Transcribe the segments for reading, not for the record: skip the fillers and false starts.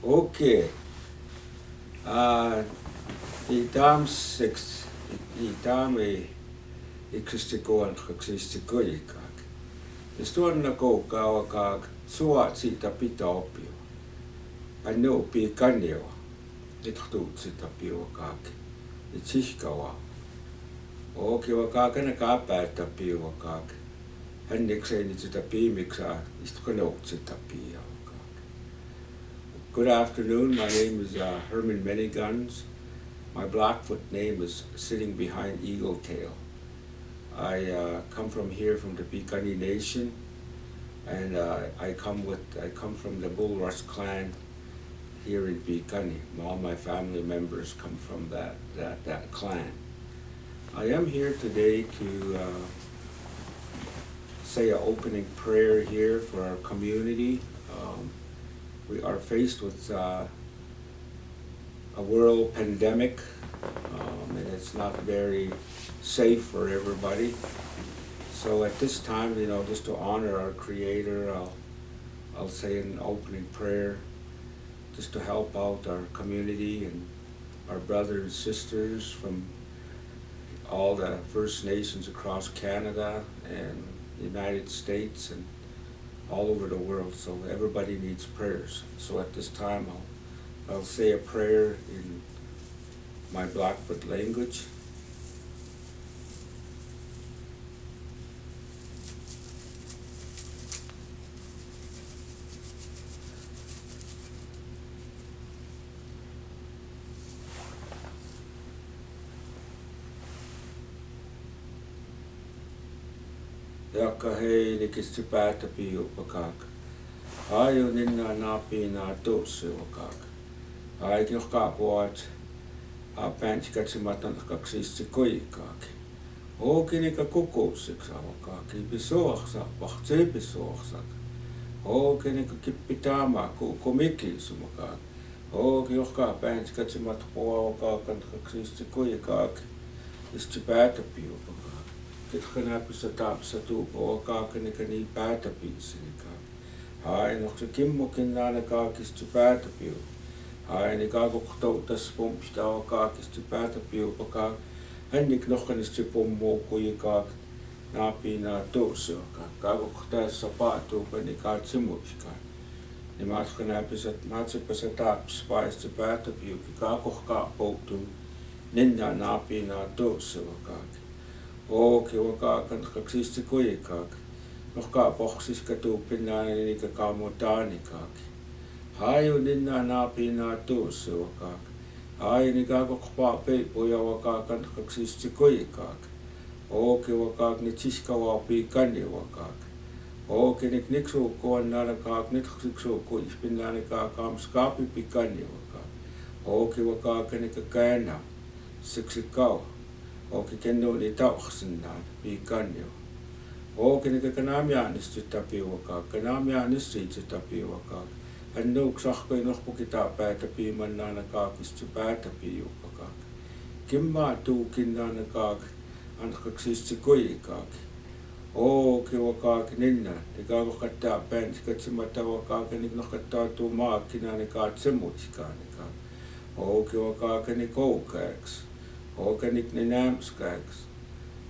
Okay. Uh, I dames seks I dame I kristikoan kristikoy kak. Istuan na ko kawa kak suat si tapita opio. Ano pi kanyo. Itatu si tapio kak. Itishkawa. O kiwa kak na kapat tapio kak. Handik sa ni tapi mixa istukano si tapio. Good afternoon. My name is Herman Many Guns. My Blackfoot name is sitting behind Eagle Tail. I come from here, from the Piikani Nation, and I come from the Bulrush clan here in Piikani. All my family members come from that clan. I am here today to say an opening prayer here for our community. We are faced with a world pandemic, and it's not very safe for everybody. So at this time, just to honor our Creator, I'll say an opening prayer, just to help out our community and our brothers and sisters from all the First Nations across Canada and the United States and all over the world. So everybody needs prayers. So at this time, I'll say a prayer in my Blackfoot language. Yakahe nikistipata pi upakak. Ayo ninna napi na dose wakak. Ai kioka poat a panch katsimatan kaksistikoi kak. O kini ka kuko siksa wakak. Ibisoak sa wakse bisoak sak. O kini ka kipitama ku komiki sumakak. O kioka panch katsimat poa wakak kan kaksistikoi kak. Istipata pi upakak. Kitkanap sa tap sa tupo kakani kani pata pisinika. Hai noch kimmo kinana kakis to pata piu. Hai ni gago kto tas pompsta kakis to pata piu paka. Handik noch kan is pom mo kuyi kak na pina toso ka. Gago kta sa pato pani katsimuska. Ni matkanap sa matsa sa tap spice to pata piu ki gago ka potu. Ninda na pina toso kak. O ke waka kan kaksistikoi kak. Noch ka boxis ka tu pinani ni ka kamotani kak. Hayo ninna na pina tu se wakak. Hayo ni ka kokpa pe poya waka kan kaksistikoi kak. O ke wakak ni chiska wa Piikani wakak. O ke nikso ko nana kak nikso ko ispinani ka kam skapi Piikani wakak. O ke wakak ni ka kana siksikau. O ke kendo ni tauxsinna Piikani. O kini ka kanamianis to tapi wakak, kanamianis to tapi wakak. Hando ksakay nok po kita patapi man na nakakis to patapi wakak. Kimma tu kinna nakak ang kaksistikoy kak. O ki wakak ninna, nikago kata pens katsimata wakak nik nakata tu maak kina nikatsimut kanika. O ki wakak niko kaks. O kanik ninams kaks.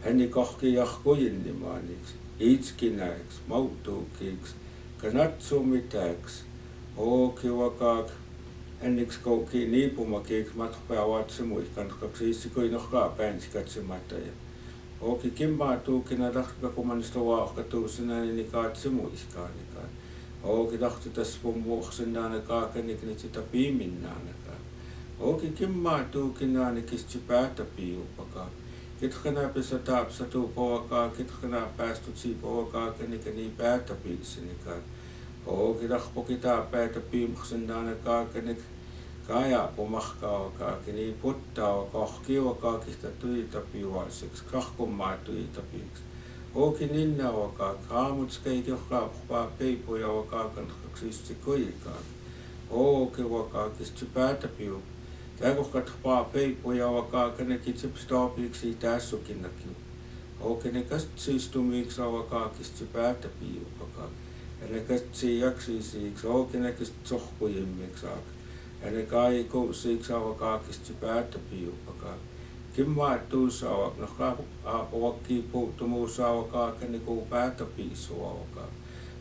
Henni kohki jahkojen ni maaniks, itskinaeks, mautukiks, kanatsumitaks, ooki wakak, henniks kohki niipumakiks matkapäevatsemuik, kantkaksikoi nohka päänsikatsemataja. Ooki kimmaatuukina tahtka kumanista vaahka tuusinani nikaatsemuiskaanikaan. Ooki tahti tässä pumuuhsennaana kaakanikni sitä piiminnaanakaan. Ooki kimmaatuukina nikistsi päätä piiupakaan. Kitkana pesa tap sa tu powaka kitkana pastu si powaka kani pata pilsinika. O kitakpo kita pata pim ksendana ka kanik kaya pomahka ka kani putta ka kiwa ka kista tui tapi wasix kakko ma tui tapi. O kininna waka kamut skai kyoka pa pe poya waka kan ksistikoi ka. O kiwaka kistipata piu. Tägo katpa pei poja waka kene kitsipstopiksi tässukinnakin. O kene kast sistumiksi waka kisti päätä piu waka. En ek het siik, ookin ek is tsohkuimmik saak. En ek ai ko siik saawakaak is tipätäpiu pakaak. Kimma tuusawak nohka apawakki puuttumu saawakaak en ko päätäpi suawakaak.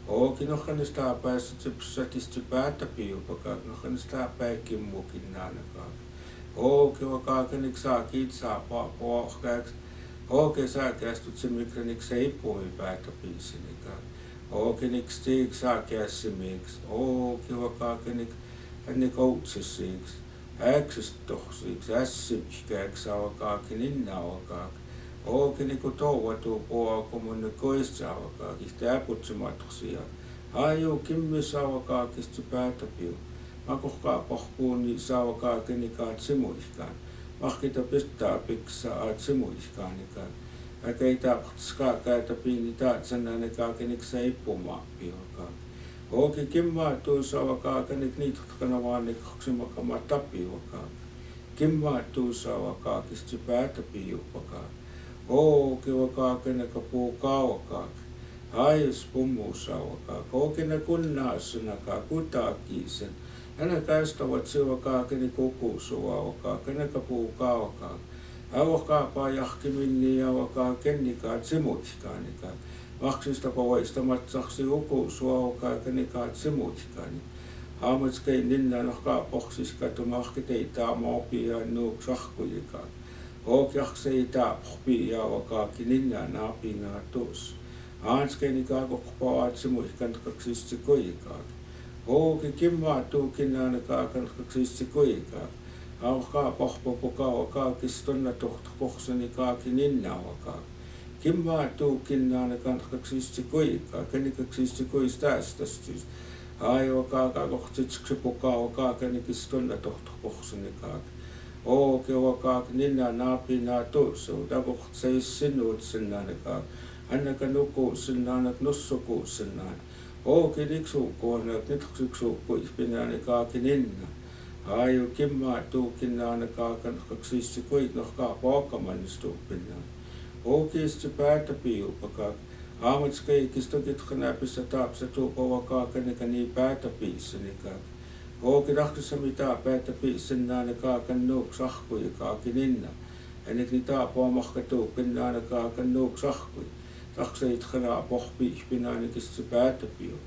Ookin nohkanista päässä tipsatisti päätäpiu pakaak nohkanista päikimmukin naanakaak. Ookin wakaakenik saakit saapaapawakaak. Ookin saakästut se mikronik seipumi päätäpiisinikaan. Ookenik stiik saakässimiks. Ookin wakaakenik ennik outsisiks. Äksist tohsiks, ässipkäks saavakaakin innaavakaak. Ookenik touvatuu puakumunne koistaavakaak. Ihte äputsimatohsia. Aju kimmi saavakaakista päätäpiu. Makohkaa pohkuuni saavakaakenikaan simuihkaan. Mahkita pistää piksa aat simuihkaanikaan. Äkä ei tahtskaa käytäpiini taatsannaanekaakenik seippumaappiukaan. Ooki kimmaa tuusavakaakenik niitkanaavaanik hoksimakama tapiukaan. Kimmaa tuusavakaakista päätäpiupakaan. Ooki vakaakeneka puu kauakaak. Hais pummuusavakaak. Ooki ne kunnaassunakaa kutaakiisen. Hänä käistävät sivakaakeni kukuusuavakaa, keneka puu kaavakaa. Auakaapaa jahkiminni ja avakaa kennikaat simuiskaanikaa. Maksista poistamatsaksi ukuusuavakaa kenikaat simuiskaani. Haamatskei ninna nohkaa pohsiskatu mahkiteitaa maopia nuuk sahkujikaa. Hookjaksei taappi ja avakaakin ninna naapinaa tuus. Aanskenikaa kokpaat simuiskantakaksisti kojikaa. Ooki kimmaa tuukin naanakaakan kaksisti kojikaa. Aukaa pohpopukaa kaakistonna tohtokohsani kaakin innaavakaa. Kimmaa tuukin naanakan kaksisti kojikaa. Kenikaksisti kojistästästis. Aivakaa kohtsitsi pukaa kaakenikistonna tohtokohsani kaak. Ooki avakaa ninna naapinaa tuusu. Takohtseis sinuut sinnaanakaa. Hannaka nukuus sinnaanak nussukuus sinnaan. Ookin iksuukkuonak nitsuukkuispinaani kaakin inna. Aju kimmaa tuukin naanakaakan kaksisti koit nohkaa paakamannistuupinnaan. Ookiisti päätäpiupakaak. Aamatskeikistokitkanaapissa taapsa tuupavakaakaneka nii päätäpiissanikaan. Ooki rahkissa mitää päätäpiissan naanakaakan nuuk sahkuja kaakin inna. Enik ni taapaa mahkatuupin naanakaakan nuuk sahkuja. Takseit khanaa pohpiispinaanikista päätäpiu.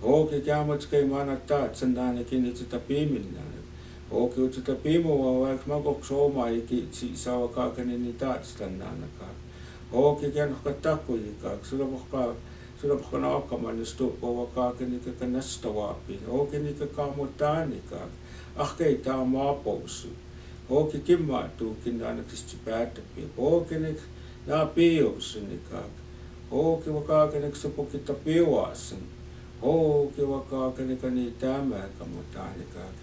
Ooki käämatskei maanattaa tsannaanikin itse piiminnaanik. Ooki utsuta piimua vaikka makoks omaiki saavakaakani taatstannaanakaan. Ooki käänohka takujikaak. Sulla pohkan aakkamannistuupavakaakani kaka nastavaapiin. Ooki nikä kaamutaanikaak. Ahkeitaa maapoussu. Ooki kimmaatuukin naanakista päätäpiu. Ooki nik naa piiupsunikaak. Ooki wakaakeneksa pukita piuaasen. Ooki wakaakeneka nii tämääkamutaanikaak.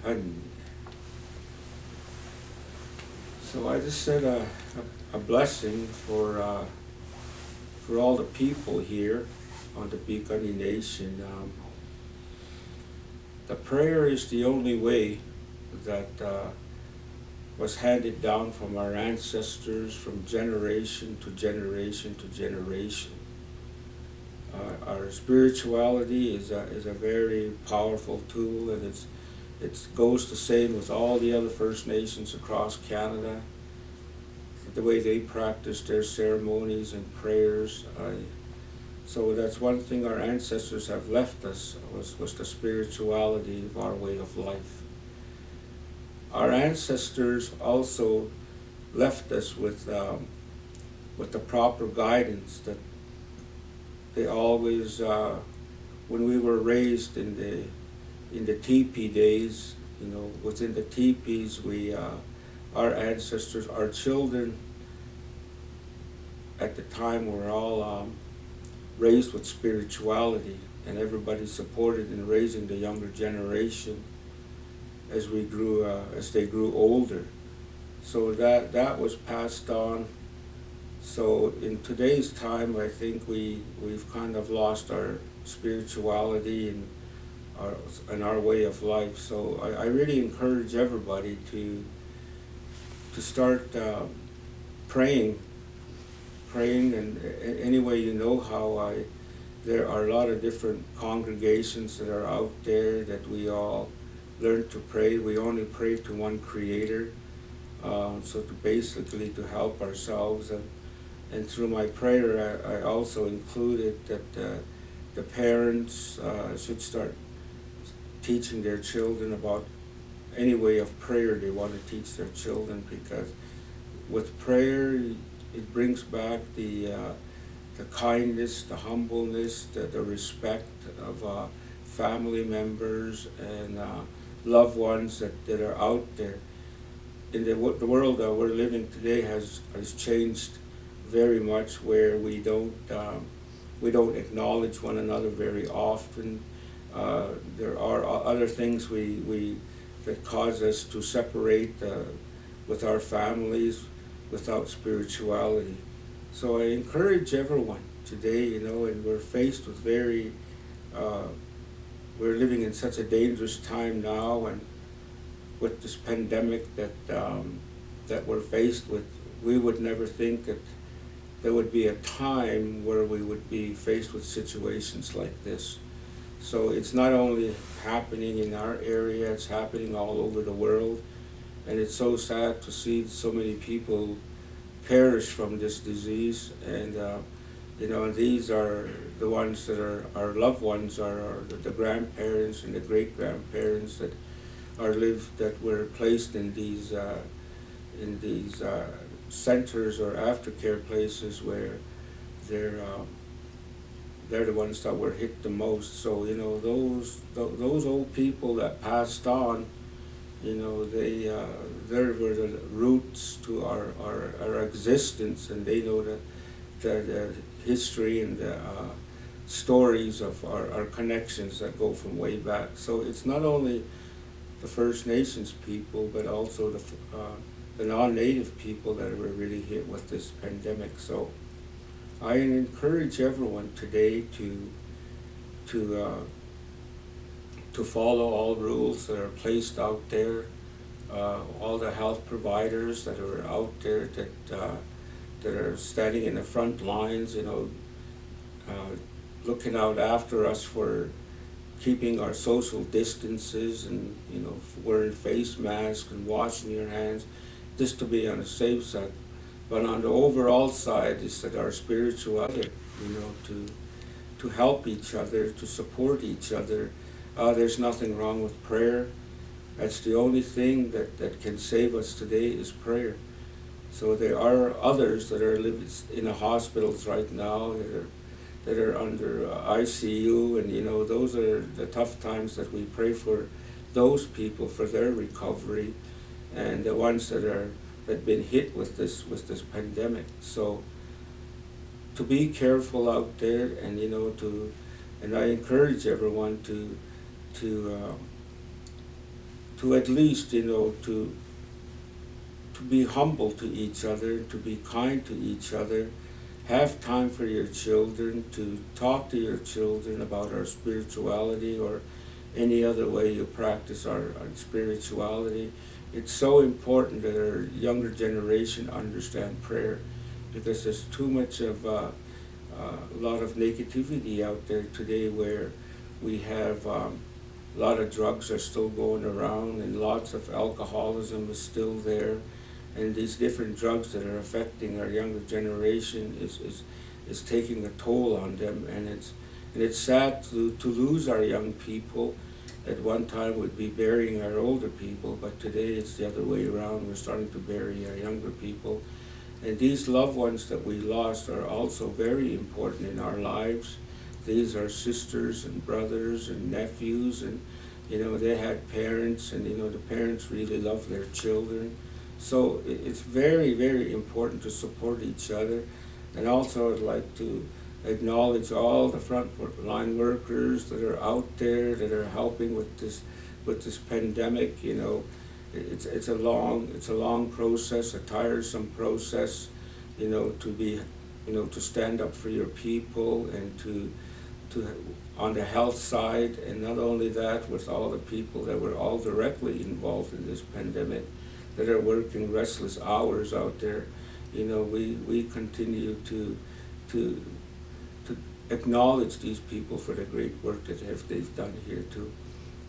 Hänni. So I just said a blessing for all the people here on the Piikani Nation. The prayer is the only way that was handed down from our ancestors from generation to generation to generation. Our spirituality is a very powerful tool, and it goes the same with all the other First Nations across Canada. The way they practice their ceremonies and prayers. So that's one thing our ancestors have left us was the spirituality of our way of life. Our ancestors also left us with the proper guidance that they always, when we were raised in the teepee days, within the teepees, our ancestors, our children at the time were all raised with spirituality, and everybody supported in raising the younger generation as they grew older. So that was passed on. So in today's time, I think we've kind of lost our spirituality and our way of life. So I really encourage everybody to start praying, and any way you know how. there are a lot of different congregations that are out there that we all learn to pray. We only pray to one Creator, so to basically to help ourselves. And through my prayer, I also included that the parents should start teaching their children about any way of prayer they want to teach their children, because with prayer it brings back the kindness, the humbleness, the respect of family members and loved ones that are out there. In the world that we're living today has changed very much, where we don't acknowledge one another very often. There are other things that cause us to separate with our families without spirituality. So I encourage everyone today, and we're faced with we're living in such a dangerous time now, and with this pandemic that we're faced with, we would never think that there would be a time where we would be faced with situations like this. So it's not only happening in our area, it's happening all over the world, and it's so sad to see so many people perish from this disease. And these are the ones that are our loved ones, are the grandparents and the great grandparents that were placed in these centers or aftercare places where they're the ones that were hit the most. So those old people that passed on, they were the roots to our existence, and they know the history and the stories of our connections that go from way back. So it's not only the First Nations people, but also the non-native people that were really hit with this pandemic. So I encourage everyone today to follow all rules that are placed out there. All the health providers that are out there that are standing in the front lines, looking out after us for keeping our social distances and wearing face masks and washing your hands, just to be on the safe side. But on the overall side is that our spirituality, to help each other, to support each other. There's nothing wrong with prayer. That's the only thing that can save us today is prayer. So there are others that are living in the hospitals right now that are under ICU, and those are the tough times that we pray for those people, for their recovery, and the ones that been hit with this pandemic. So to be careful out there, and and I encourage everyone to at least to be humble to each other, to be kind to each other. Have time for your children, to talk to your children about our spirituality or any other way you practice our spirituality. It's so important that our younger generation understand prayer, because there's too much of a lot of negativity out there today, where we have a lot of drugs are still going around, and lots of alcoholism is still there, and these different drugs that are affecting our younger generation is taking a toll on them, and it's sad to lose our young people. At one time we'd be burying our older people, but today it's the other way around. We're starting to bury our younger people. And these loved ones that we lost are also very important in our lives. These are sisters and brothers and nephews, and they had parents, and the parents really love their children. So it's very, very important to support each other. And also I'd like to acknowledge all the front line workers that are out there that are helping with this pandemic. It's a long process, a tiresome process, to stand up for your people, and to on the health side, and not only that, with all the people that were all directly involved in this pandemic, that are working restless hours out there. We continue to acknowledge these people for the great work that they've done here too.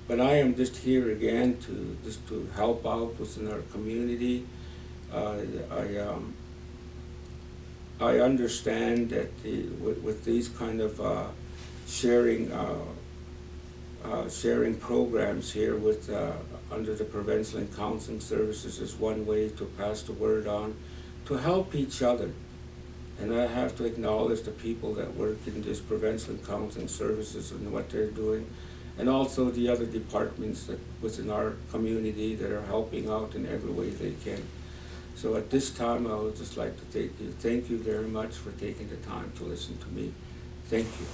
But I am just here again to help out within our community. I understand that with these kind of sharing programs here with under the prevention and counseling services is one way to pass the word on, to help each other. And I have to acknowledge the people that work in this prevention and counseling services and what they're doing, and also the other departments that within our community that are helping out in every way they can. So at this time, I would just like to thank you very much for taking the time to listen to me. Thank you.